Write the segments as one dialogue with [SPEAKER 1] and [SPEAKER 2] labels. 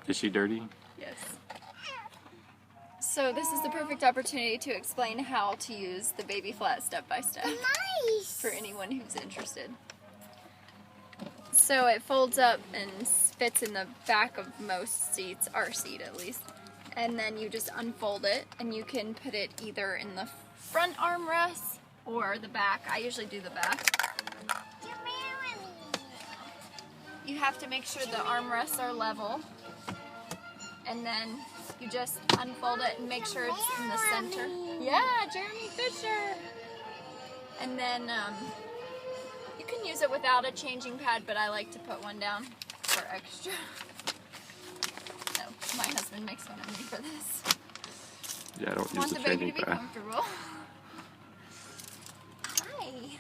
[SPEAKER 1] Is she dirty?
[SPEAKER 2] Yes. So this is the perfect opportunity to explain how to use the baby flat step by step for anyone who's interested. So it folds up and fits in the back of most seats, our seat at least. And then you just unfold it and you can put it either in the front armrest or the back. I usually do the back. You have to make sure the armrests are level. And then you just unfold it and make sure it's in the center. Yeah, Jeremy Fisher! And then you can use it without a changing pad, but I like to put one down for extra. No, my husband makes fun of me for this.
[SPEAKER 1] Yeah, I don't use
[SPEAKER 2] Want
[SPEAKER 1] the
[SPEAKER 2] the baby
[SPEAKER 1] changing
[SPEAKER 2] to be
[SPEAKER 1] pad.
[SPEAKER 2] comfortable. Hi.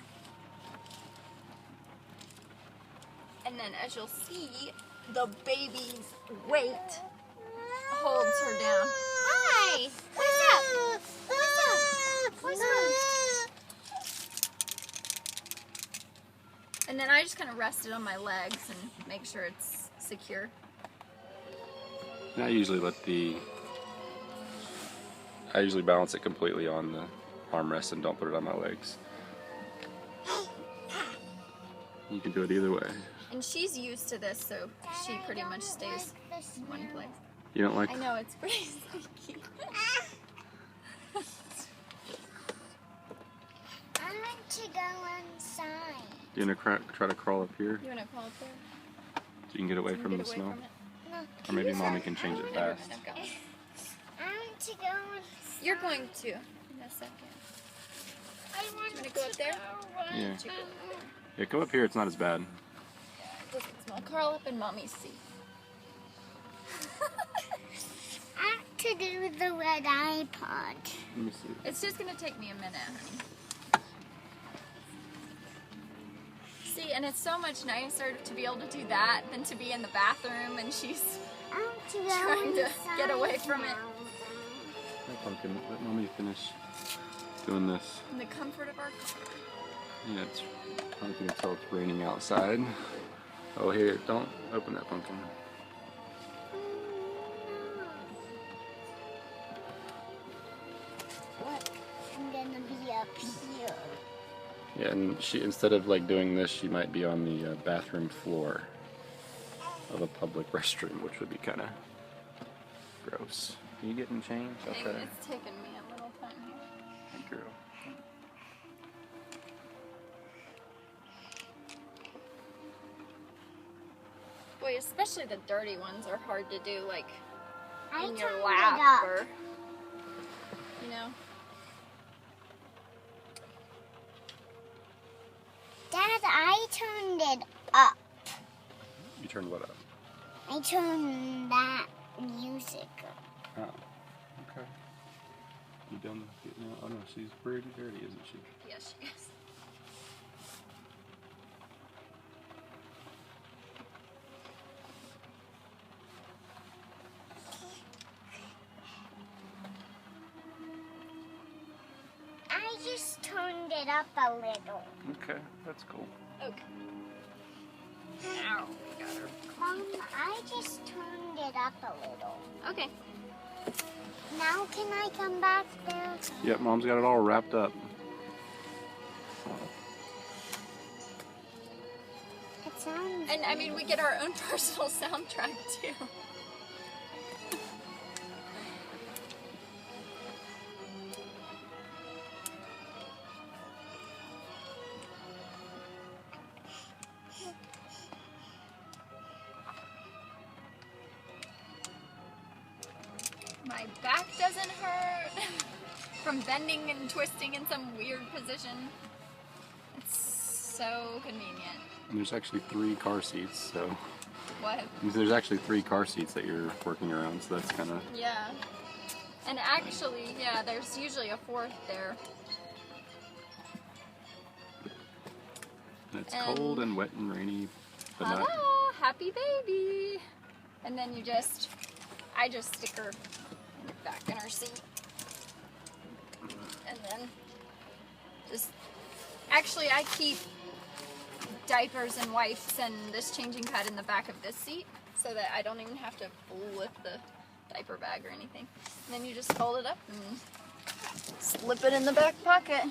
[SPEAKER 2] And then as you'll see, the baby's weight holds her down. Hi! What's up? What's up? And then I just kind of rest it on my legs and make sure it's secure.
[SPEAKER 1] I usually balance it completely on the armrest and don't put it on my legs. You can do it either way.
[SPEAKER 2] And she's used to this, so she pretty much stays in one place.
[SPEAKER 1] You don't like?
[SPEAKER 2] I know, it's pretty sneaky.
[SPEAKER 3] I want to go inside.
[SPEAKER 1] You gonna try to crawl up here
[SPEAKER 2] You want to crawl up there?
[SPEAKER 1] so you can get away from the smell?
[SPEAKER 3] No.
[SPEAKER 1] Or maybe mommy can change it fast.
[SPEAKER 3] I want to go inside.
[SPEAKER 2] You're going to in a second.
[SPEAKER 3] I want
[SPEAKER 2] to go up there?
[SPEAKER 1] Yeah.
[SPEAKER 2] Did you go up there?
[SPEAKER 1] Yeah, come up here. It's not as bad.
[SPEAKER 2] Yeah, it doesn't smell. Curl up in mommy's seat.
[SPEAKER 3] I want to do the red iPod.
[SPEAKER 1] Let me see.
[SPEAKER 2] It's just going to take me a minute, honey. See, and it's so much nicer to be able to do that than to be in the bathroom and she's
[SPEAKER 3] I want to go
[SPEAKER 2] trying to
[SPEAKER 3] inside
[SPEAKER 2] get away from it.
[SPEAKER 1] That pumpkin. Let mommy finish doing this.
[SPEAKER 2] In the comfort of our car.
[SPEAKER 1] Yeah, it's pumpkin until it's raining outside. Oh, here, don't open that pumpkin.
[SPEAKER 2] What?
[SPEAKER 3] I'm gonna be up here.
[SPEAKER 1] Yeah, and she, instead of like doing this, she might be on the bathroom floor of a public restroom, which would be kind of gross. Are you getting changed? I'll try to.
[SPEAKER 2] It's taken me a little time here.
[SPEAKER 1] Hey, girl.
[SPEAKER 2] Boy, especially the dirty ones are hard to do, like
[SPEAKER 3] I
[SPEAKER 2] in your
[SPEAKER 3] turned
[SPEAKER 2] lap
[SPEAKER 3] it up.
[SPEAKER 2] or, you know.
[SPEAKER 3] Dad, I turned it up.
[SPEAKER 1] You turned what up?
[SPEAKER 3] I turned that music up.
[SPEAKER 1] Oh, okay. You done getting out? Oh no, she's pretty dirty, isn't she?
[SPEAKER 2] Yes, she is.
[SPEAKER 3] I just turned it up a little.
[SPEAKER 1] Okay, that's cool.
[SPEAKER 2] Okay. Ow, got her.
[SPEAKER 3] I just turned it up a little.
[SPEAKER 2] Okay.
[SPEAKER 3] Now can I come back there?
[SPEAKER 1] Yep, mom's got it all wrapped up.
[SPEAKER 3] It sounds.
[SPEAKER 2] And I mean, we get our own personal soundtrack too. My back doesn't hurt from bending and twisting in some weird position. It's so convenient.
[SPEAKER 1] And there's actually 3 car seats, so
[SPEAKER 2] What?
[SPEAKER 1] there's actually 3 car seats that you're working around, so that's kind of.
[SPEAKER 2] Yeah. And actually, yeah, there's usually a 4th there.
[SPEAKER 1] It's cold and wet and rainy, but not.
[SPEAKER 2] Hello, happy baby. And then I just stick her back in her seat. And then actually I keep diapers and wipes and this changing pad in the back of this seat. so that I don't even have to flip the diaper bag or anything. And then you just fold it up and slip it in the back pocket.